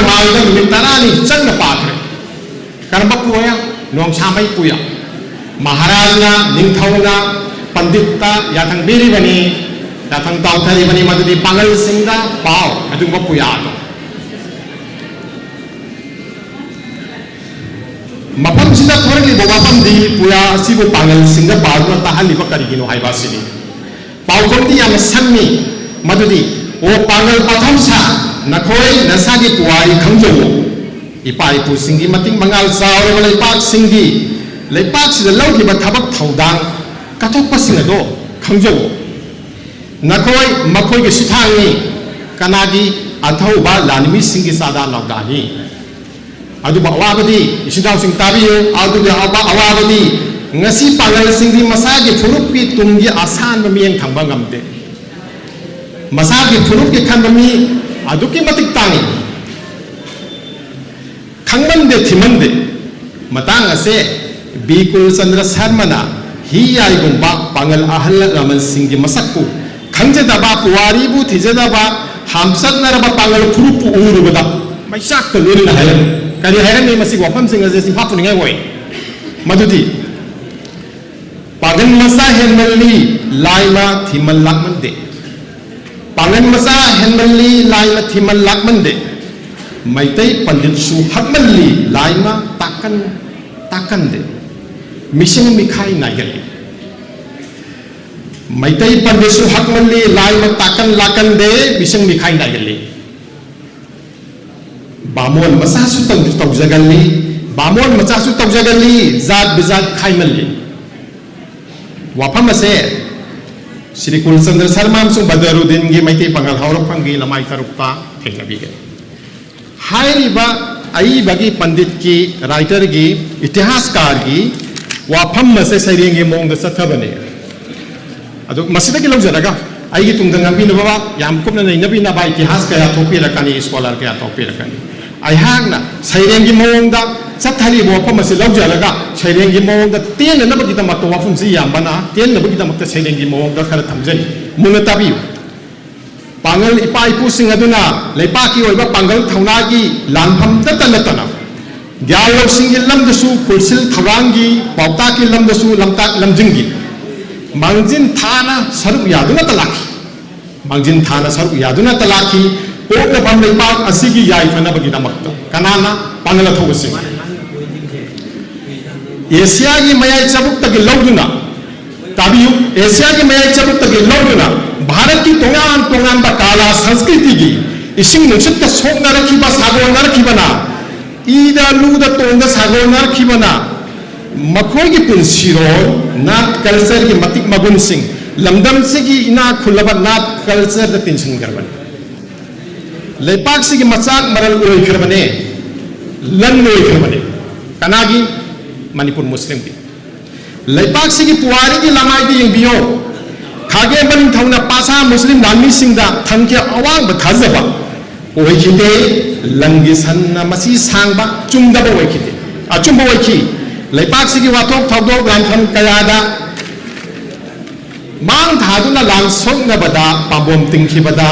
मांग मितारानी चंग पात्रे करम पुया नोंग सामई पुया महाराजना निंथौना पंडिता याथंग बेरी बनी याथंग ताउथरी बनी मदुदी पागल सिंगा पाव अदुंग पुया मफम सिदा थोरली मफम दी पुया सिबु पागल सिंगा पाव ताहली बकरिगिनो हाइबासिनी पाव कोंती याम संमी मदुदी ओ पागल पथम सा नखोई नसागी पुवारी खंजो इपा इपु सिंगी मतिंग मंगाल सावरे वाले पाक सिंगी लेपाक से लौकी बथबक थौदांग कथोप सिंगदो खंजो नखोई मखोई के सिथांगी कनागी अथौबा लानमी सिंगी सादा नौदानी अदुबा अवाबदी इसिदाव सिंग ताबियो अदुबा अवाबदी ngasi pangal singdi masagi furup ki tumgi asan mamieng thangba ngamde masagi furup ki khan mami aduki matik tangi khangmande thimande matang ase bikul chandra sarmana hi ai gumba pangal ahal raman singdi masakku khangjadaba puwari bu thijadaba hamsaknaraba pangal furup urubada maisak ka lurina hayan kari hayan ni masi wafam singa je sifa puningai woi madudi Pangan masa henmali laima thimal lakmande Pangan masa henmali laima thimal lakmande Maitai pandit su hakmali laima takan de Mising mikai nagali Maitai pandit su hakmali laima takan de Mising mikai nagali Bamon masa su tawjagali Bamon masa su tawjagali Zat bizat khaimali Wafam ase Sri Kulchandra Sarma amsung Badaruddin gi maite pangal haurok pangi lamai tarukpa thengnabi ge hairiba ai bagi pandit ki writer gi itihaskar gi wafam ase saireng gi mong da sathabane adu masida ki lawjaraga ai gi tungda ngambi no baba yam kupna nei nabi na ba itihas ka ya thopi rakani scholar ka ya thopi rakani ai hangna saireng gi mong da sathali bo pam ase lawjaraga saireng gi mong da ten na ba gi ta makto wafum si yam bana ten na ba gi ta makta saireng gi mong da khara thamjani muna tabi pangal ipa ipu sing aduna leipa ki oiba pangal thauna gi lanpham ta tanatana gyalo sing gi lam da su kulsil tharang gi pauta ki lam da su lamta lamjing gi mangjin thana saruk yaduna talaki mangjin thana saruk yaduna talaki o ko pam leipa asigi yai fana ba gi damakta kanana pangal thogu sing Asia की मयाई चबुक तक लौदुना ताबियु Asia की मयाई चबुक तक लौदुना भारत की तोंगान बकाला संस्कृति की इसिंग नुसित का सोक नरखिबा sago नरखिबना ईदा लूदा तोंगा sago नरखिबना मखोई की पुंसिरो नाथ culture की मतिक मगुन सिंह लमदम से की इना खुलबा नाथ कल्चर द तिनसिंग करबन लेपाक से की मचाक मरल उई करबने लन उई करबने कनागी Manipur Muslim की लेपाक से की पुआरी की लमाई की यंबियो खागे बन थौना पासा मुस्लिम नामी सिंदा थंके अवांग बथाजबा ओइखिते लंगी सन्ना मसी सांगबा चुमदबा ओइखिते अचुमबा ओइखि लेपाक से की वाथोक थौदोक लांथम कयादा मांग थादुना लांसोंगबदा पाबोम तिंखिबदा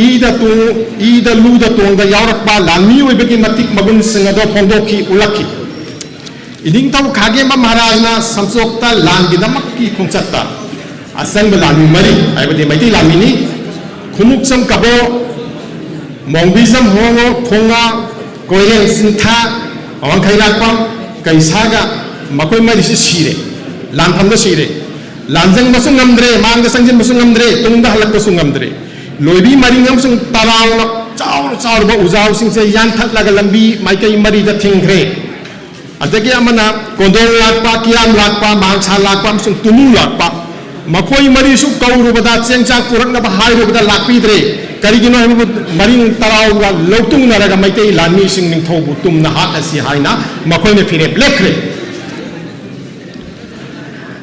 ईदा लूदा तोंगा यावरकबा लांमी ओइबगी मतिक मगुन सिंगदो फोंदोखि उलखि इदिंग तब खागे महाराजना संसोक्ता लांगी दमक की खुंचत्ता असंग लामी मरी आइबदे मैती लामीनी खुमुक सम कबो मोंबिजम होंगो फोंगा कोयरें सिंथा अवं खैलाकपम कैसागा मकोय मरी से सीरे लांफम द सीरे लांजंग मसुंग नमद्रे मांग संजिन मसुंग नमद्रे तुंगदा हलक मसुंग नमद्रे लोबी मरी ngam sung taraw चाव ba uzaw sing se yan that laga lambi maikay mari da thingre adagi amana kodong lakpa kiam lakpa mangsa lakpa sung tumu lakpa makoi mari su kauru bada chengchang purak na ba hairu bada lakpi dre karigino hamu maring taraw ga lotung na raga maitei lanmi sing ning thobu tum na hat asi haina makoi ne fire blekre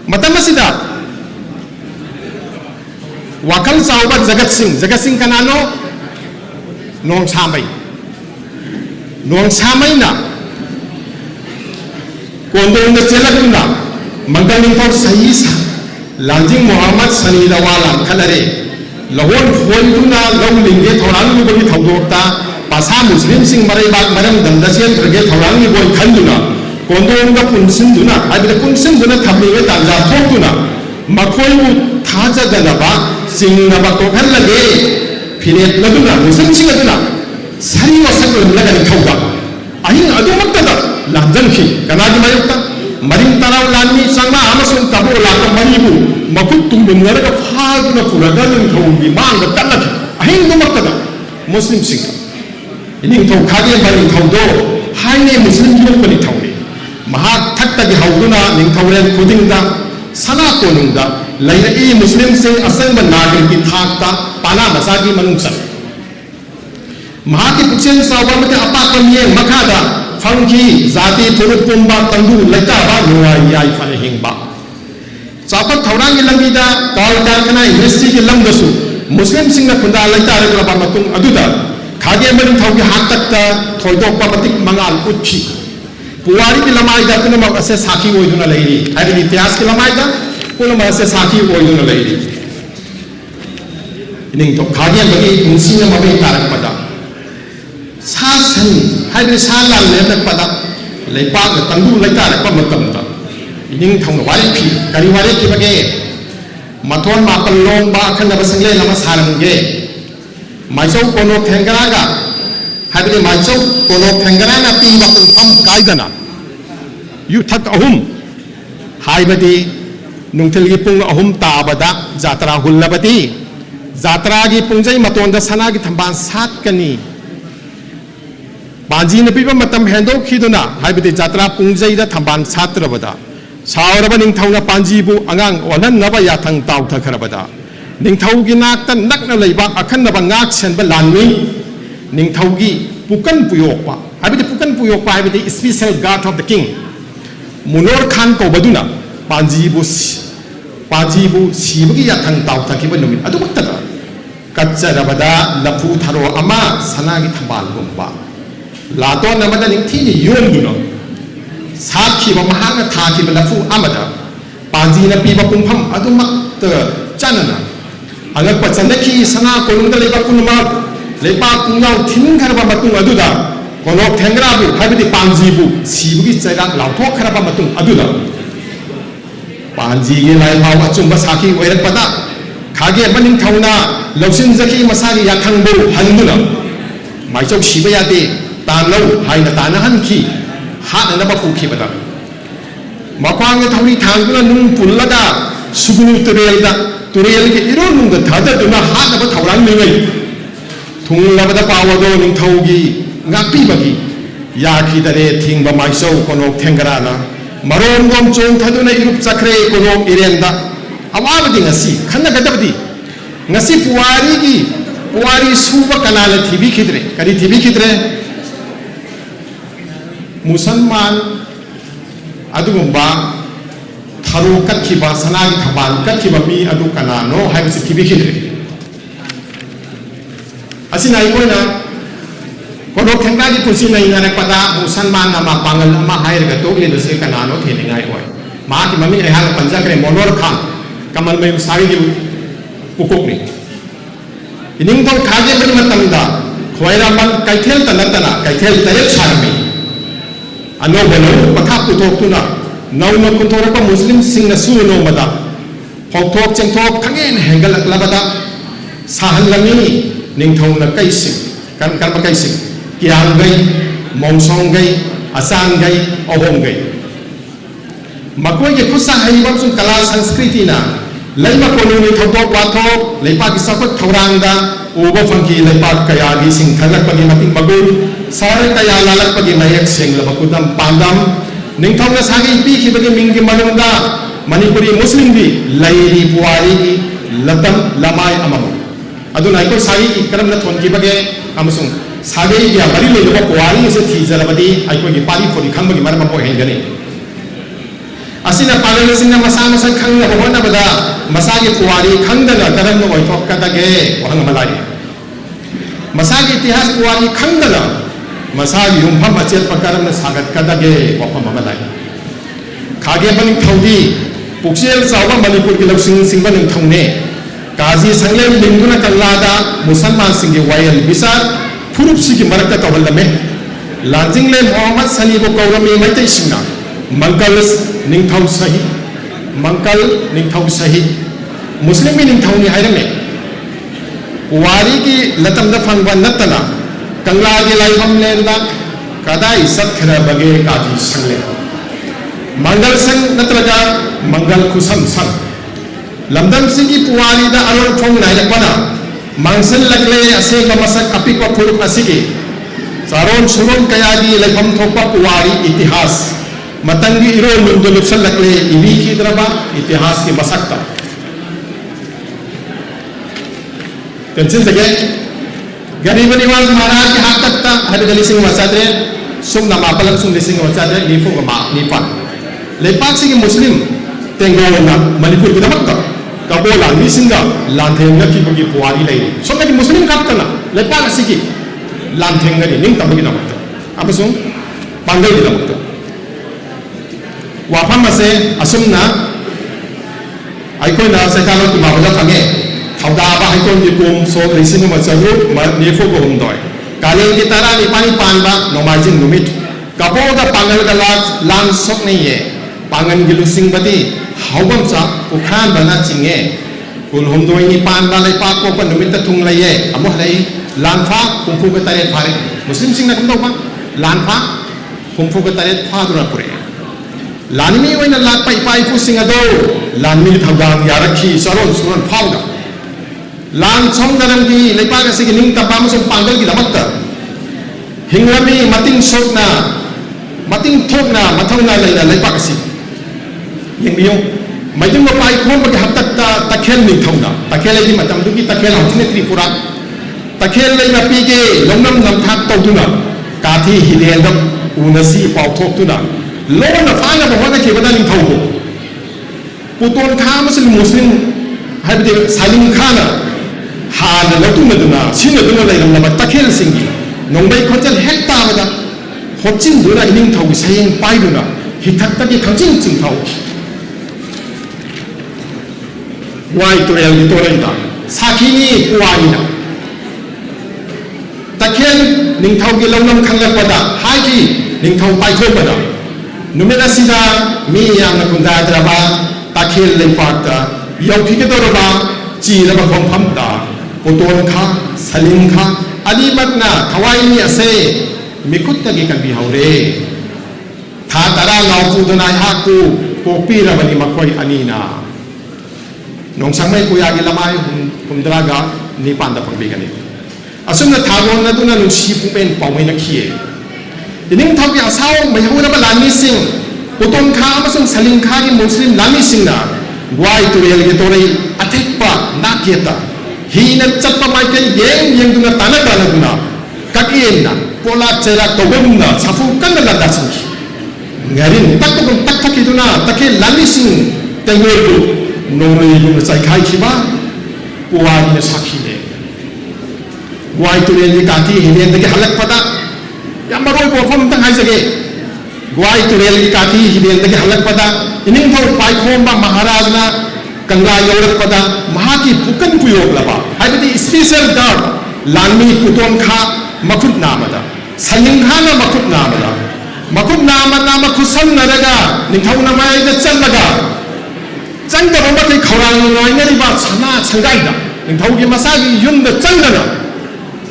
matamasida wakal saubat jagat singh kanano nong samai na kondong na chelakuna mangkaling thor sayisa lanjing Muhammad sani lawala khalare lahon phoi tuna long lingge thoran lu bagi thodokta Masa Muslim sing marai bak maram dandasian terge thawang ni boy khanduna kondong ga punsinduna abida punsinduna thammi ga tanja thokuna makhoi u thaja danaba sing na ba ko khallage phiret laduna Muslim sing aduna sari wasakul lagan thawda ahin adumaktada lanjanki kanagi mayukta maring taraw lanmi sangma amasung tabo laka manibu makut tungbunaraga phaduna puraga ning thawgi manga talaki ahin dumaktada Muslim sing ning thaw khage maring thawdo haine Muslim yokpani thawni mahak thaktagi hawduna ning thawren kudingda sana konungda laira e Muslim sing asangba nagrik ki thakta pana masagi manungsa mahaki puksen sawa mate apakon ye makada fangki zati purut pumba tandu leta ba nuai yai fane hingba chapat thaurangi lambida kal karkhana industry ki lamdasu Muslim sing na khunda leta ra ba matung aduda khage maring thaugi haktakta thoidok pa matik mangal utchi puwari ki lamai da kuna ma ase sakhi oiduna leiri hari ityas ki lamai da kuna ma ase sakhi oiduna leiri ning to khage bagi insina ma be tarak pada sasan hari salan le nak pada lepa ga tandu leta ra pa matam ta ning thong wari phi kari wari ki bage mathon ma palong ba khan ba sangle lama sarang ge maisau kono thengara ga hari maisau kono thengara na pi ba pum kaidana yu that ahum haibati nungthil gi pung ahum tabada jatra hullabati jatra gi pungjai matonda sana gi thamban sat kani banji na piba matam hendo khiduna haibati jatra pungjai da thamban satrabada sauraba ning thauna panji bu angang onan naba ya thang taw thakharabada ning thau gi nak tan nak na leiba akhan na ba ngak sen ba lanmi ning thau gi pukan puyok pa haibati pukan puyok pa haibati special guard of the king Munor Khan ko baduna panji bu sibagi ya thang taw thaki ba numit adu makta kachara bada lafu tharo ama sanagi thambal gumba lato namada ning thini yomduna sakhi ba mahana thaki ba lafu amada panji na pi ba pumpham adu makta chanana agak pachanaki sana kolungda leba kunma leba kungaw thin kharba matung aduda kono thengra bu habidi panji bu sibugi chaira lauthok kharaba matung aduda panji ge lai maw achumba sakhi oirak pada khage maning thauna lausin zaki masagi yakhang bu handuna maisok siba yade tanau haina tana hanki hana na ba pukhi bada makwang ge thauri thanguna nung pullaga sugunu turelda turel ge iron nung da thada duna hana ba thaurang ningai thunglabada pawado ning thaugi ngapi bagi yaki dare thingba maisau konok thengarana marom gom chong thaduna irup chakre konok irenda awabadi ngasi khanna gadabdi ngasi puwari suba kanala thibi khidre kari thibi khidre musalman adugumba tharu kathiba sanagi thabal kathiba mi adu kanano haibsi thibi khidre asina ikoina kono thenga gi pusi nai ngare pada musalman nama pangal ama hair ga to le se kanano theningai oi ma ki mami ai hal panja kre Munor Khan kamal mai sari gi pukok ni ining thong khage bari matam da khoira man kaithel tanatana kaithel tayek sarmi ano beno patha putok tuna nauna kunthora pa muslim sing na su no mada phokthok chengthok khangen hengalak labada sahan lami ning thong na kaising kan ba kaising kiang gai mongsong gai asang gai ohom gai makoi ge khusa haibam sung kala sanskriti na laima konuni thotop wathok leipa ki sapat thorang da ubo phangki leipa kaya gi sing thalak pagi mating bagul sare kaya lalak pagi mayak sing labakudam pandam ning thong na sagi pi ki bagi minggi manungda manipuri muslim bi lairi puari gi latam lamai amam aduna iko sagi ki karam na thon ki bage amasung sage gi bari le ba puari se thi jalabadi aiko gi pali phori khambagi maram bo hengani asina pangal singna masa khangna hona bada masagi puari khangdana karam no oithok kadage wahang malai masagi itihas puari khangdana masagi rumpham achel pakaram na sagat kadage waham malai khage bani thaudi puksel sawa manipur ki laksing singba ning thongne kaji sangle linguna kallada musalman singi wayal bisar फुरुप सिगी मरकता तौहलमे लांजिंगले मोहम्मद सलीबो कौरमी मैतै सिंगना मंगल निंगथौ सही मंगल निंगथौ सही मुस्लिम निंगथौनी हायरमे पुवारी की लतम द फंगवा नतना कंगला के लाइफम लेंदा कदाई सत्खरबगे काजी संगले मंगल संग नत्रगा मंगल कुसम संग लमदम सिगी पुवारी दा अरोल फोंग नायलपना मांगसन लगले असे मसक अपिक फुरुप असिगी सारोन सुरोन कयागी लाइफम थोपा पुवारी इतिहास मतंगी इरोल मुंदो लुप्सन लगले इवी की द्रबा इतिहास की मसकता टेंशन जगह गरीब निवास महाराज के हाथ तक हर गली सिंह वसादरे सुम नमापलक सुम लिसिंग वसादरे लीफो गमा नीपा लेपाक सिंह मुस्लिम तेंगोना मणिपुर की दमक कबो लांगी सिंह लांथेंग की बगी पुवारी ले सुम की मुस्लिम कापतना लेपाक सिंह लांथेंग की निंग तबगी दमक अब सुम पांगल की दमक वाफा मसे असुमना आइकोना सेकालो की बाबला फंगे थाउदाबा हाइकोन की कुम सो लिसिंग मचरु नेफो को हुंदोय कालें की तारा निपानी पानबा नोमाजिंग नुमित कबोगा पांगल का लान सोक नहीं है पांगन की लुसिंग बदी हाउबम चा उखान बना चिंगे कुल हुंदोय निपान वाले पाक को पर नुमित तुंग लये अमो हले लानफा कुंफु के तारे फारे मुस्लिम सिंह नकम दो लानफा कुंफु के तारे फादुरा पुरे लानमी वैन लाक पाई पाई फु सिंह दो लानमी थाउदांग यारखी सरोन सुरन फाउदा लान सोंग दरम की लेपाक से की निंग तबाम सो पांगल की दमकता हिंगरमी मतिंग सोकना मतिंग थोकना मथौना लेना लेपाक से यंगियो मैदुंग पाई खोम के हत्तक तखेल निंग थौना तखेल की मतम दुकी तखेल हौथिने त्रिपुरा तखेल ले मपी के लंगनम नमथाक तौदुना काथी हिलेंद उनसी पाउथोकतुना लोन फाना बहोना के बदा निंग थौबो पुतोन खा मुस्लिम हाइबदे सालिम खाना हाल लौटुमदुना सिनदुना लेरमना तखेल सिंगी नोंबै खोचल हेक ताबदा होचिन दुना इनिंग थौ सयें पाइदुना हिथक्तगी खंचिन चिंथौ वाई तोरेल नि तोरेंदा साखिनी पुवाइना तखेल निंथौ गी लौनम खंगलपदा हाइकी निंथौ पाइखोबदा नुमेदा सिदा मी यामना कुंदाद्रबा तखेल लेपाकता यौथिगदोरबा चीरबा खंफमदा पुतोन खा सलीम खा अलीमकना थवाइनी असे मिकुत्तगी कंबी हौरे था तरा लाउफुदना हाकु पोपीरबनी मकोई अनीना नोंसांमै कुयागी लमाय हुमद्रागा निपानदा फंबिगनी असुमना थागोन नदुना नुसी पुपेन पाउमैना खिए इनिंग थाउगी असाव मैहौरबा लानी सिंह पुतोन खा अमसुंग सलीम खा की मुस्लिम लानी सिंहना ग्वाई तुरेल के तोरे अथिकपा नाकेता हीना चप्पा माइकल येंगदुना ताना तानादुना ककिएना पोला चेरा तोगुना साफु कन्ना लदा Singh ngariन takkum takkakiduna takke lalising tengwedu nongri yum sai khai khiba puwani na sakhi ne wai tu le kati hilen de halak pada yamaroi ko phom tang hai sage wai tu le kati hilen de halak pada ining thau pai khom ba maharaj na kangla yorak pada maha ki pukan puyok laba haibati special guard lanmi puton kha makut namada saling khana makut namada makut nama nama kusam naraga ningthau namai da channaga changda ba kai khorang noi ngari ba chana changai da ningthau gi masagi yum da changna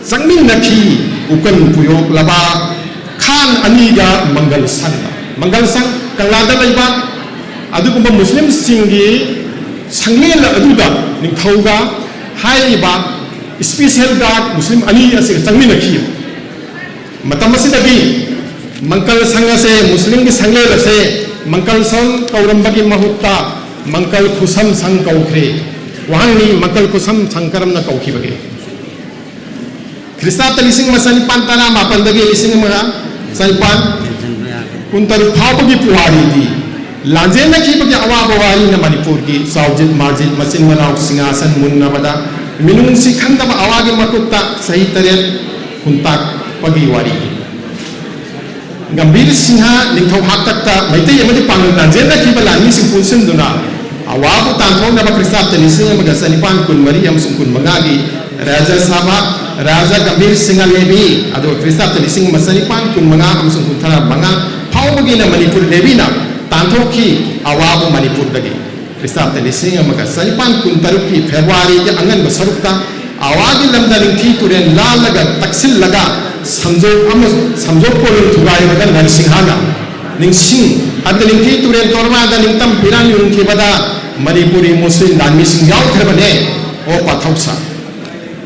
changmin na khi ukan puyok laba khan ani ga mangal sang kangla da laiba adugumba muslim singi sangmel aduda ningthau ga hai ba special guard muslim ani ase changmin na khi matam asidagi Mankal संघ से मुस्लिम की संघेल से मंकल संघ कौरंबकी महत्ता मंकल खुसम संघ कौख्रे वहां नी मंकल खुसम संकरम न कौखी बगे ख्रिस्ता तलिसिंग मसन पंतना मापंदगी लिसिंग मगा सलपान कुंतर फापगी पुवारी दी लांजे न की बगे अवा बवाली न मणिपुर की साउजित माजिद मसिन मनाउ सिंहासन मुन्ना बदा मिनुंग सिखंदब अवागे मकुत्ता सही तरह कुंता पगी वारी गंभीर सिंहा निंथौ हाकता मैतै अमदि पांगल नाजेन की बलानी सिंपुसन दुना अवाबु तांथों नबा ख्रिस्ता तलिसिंग मगा सनिपान कुन मरी हम सुन कुन मंगागी राजा साबा Raja Gambir Singhal Levi ado Krista Telising Masanipan kun manga amsung kuntara manga pawbagi na Manipur Levi na tantoki awabu Manipur dagi Krista Telising amaga Sanipan kun taruki February ya angan basarukta awagi lamdaling ti turen lalaga taksil laga samjo polun tugai magan Narsinghana ningsing adaling ti turen torma daling tam piran yung kibada Manipuri Muslim dan mising yaw terbane o pathausa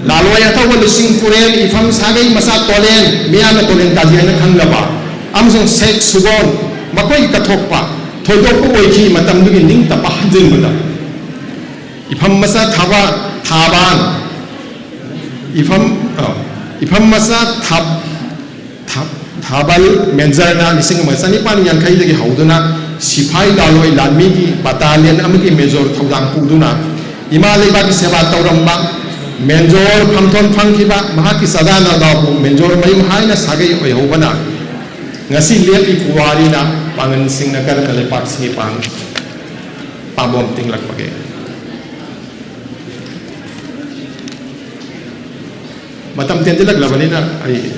lalway atawa lusing turen ifam sagai masa tolen miyana tolen kajian khanglaba amsong sek sugon makoy kathokpa thoidok ko oiki matam dugi ning tapa hanjin bada ifam masa thaban ifam masa thabal menjarna lising masani pan yang kai dagi hauduna sipai lalway lanmi ki battalion amagi major thodang puduna imaleba ki seba tawramba menjor phamthon phangkiba mahaki sadana dabu menjor mayum haina sagai oi hobana ngasi lepi kuwari na pangan sing na kar kalepak singi pang pabom tinglak page matam tendilak labani na ai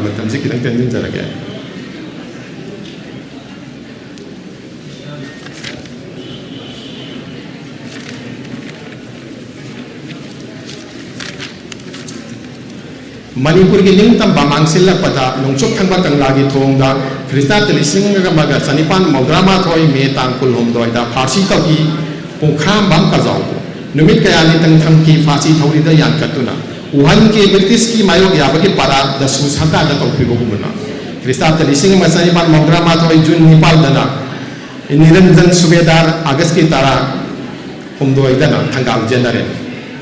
matam si kitang tendin jarage Manipur ki ning tam bamang sila pada nungchok thangba tanglagi thongda Krista Telising ga maga Sanipan Maudrama thoi me tangkul homdoi da Farsi tawki pungkham bam ka jaw numit kaya ni tang thangki Farsi thori da yan katuna Wuhan ki British ki mayok ya bagi para da susaka da tawpi go gumna Krista Telising ma Sanipan Maudrama thoi Jun Nepal dana Niranjan Subedar August ki tara homdoi dana thangal general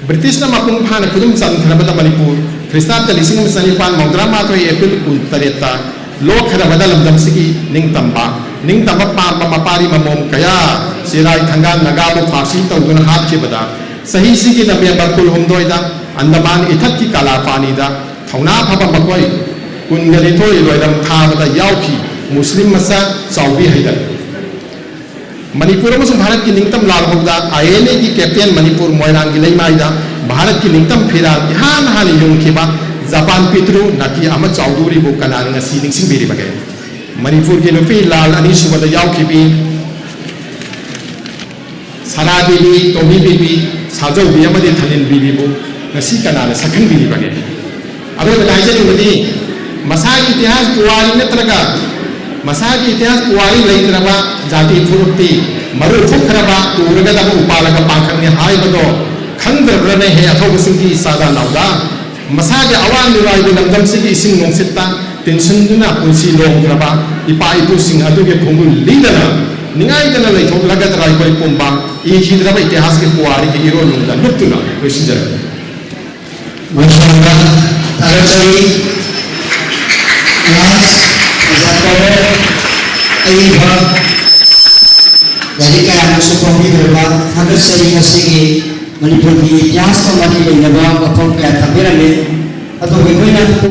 British na mapung phana kudum san thanabada Manipur Krista Telising Masanipan Maudrama thoi April Tareta Lok Harabada Lamdam Sigi Ning Tamba Pa Mapari Mamom Kaya Sirai Thangan Nagabu Farsi Tawdun Hat Kibada Sahi Sigi na Bakul Humdoida Andaman Itat Ki Kala Pani da Thauna Papa Makoi Kungalito Iloidam Thamada Yauki Muslim Masa Saudi Haidar Manipur में भारत की निंगतम लाल होगा INA की captain Manipur Moirang की लई माइदा भारत की निंगतम फिरा हान हान yung किबा जापान पितृ नाकी अम चौधरी बो Kanan ngasi ningsing biri bage Manipur की नुपी लाल अनि सुबदा याव खिबी सारा देवी तोमी बेबी साजौ बि अमदि थलिन बिबी बो ngasi कनान सखन बिरी बगे अबे बताइजे तुमदी मसा इतिहास पुवारी नत्रगा मसा की इतिहास पुवारी लेत्रबा जाति फुरुक्ति मरु फुखरबा तुरगदब उपालक पाखने हाय बदो खंद्रब्रने हे अथौबसिंग की सादा नावदा मसा के अवान निवाई लंगम से की सिंग नोंसिता टेंशनदुना पुंसी लोंग्रबा इपा इपु सिंग अदुगे फुंगु लीदना निंगाई दना लेथोक लगत राय कोई पुंबा ई हिद्रबा इतिहास के पुवारी के इरो लुंदा लुक्तुना क्वेश्चन माशाअल्लाह तारचरी class अयिबा Jadi kaya masuk di berapa hadir sering masih Manipur di ikhlas kembali dengan bawa kau kaya tampilane atau bagaimana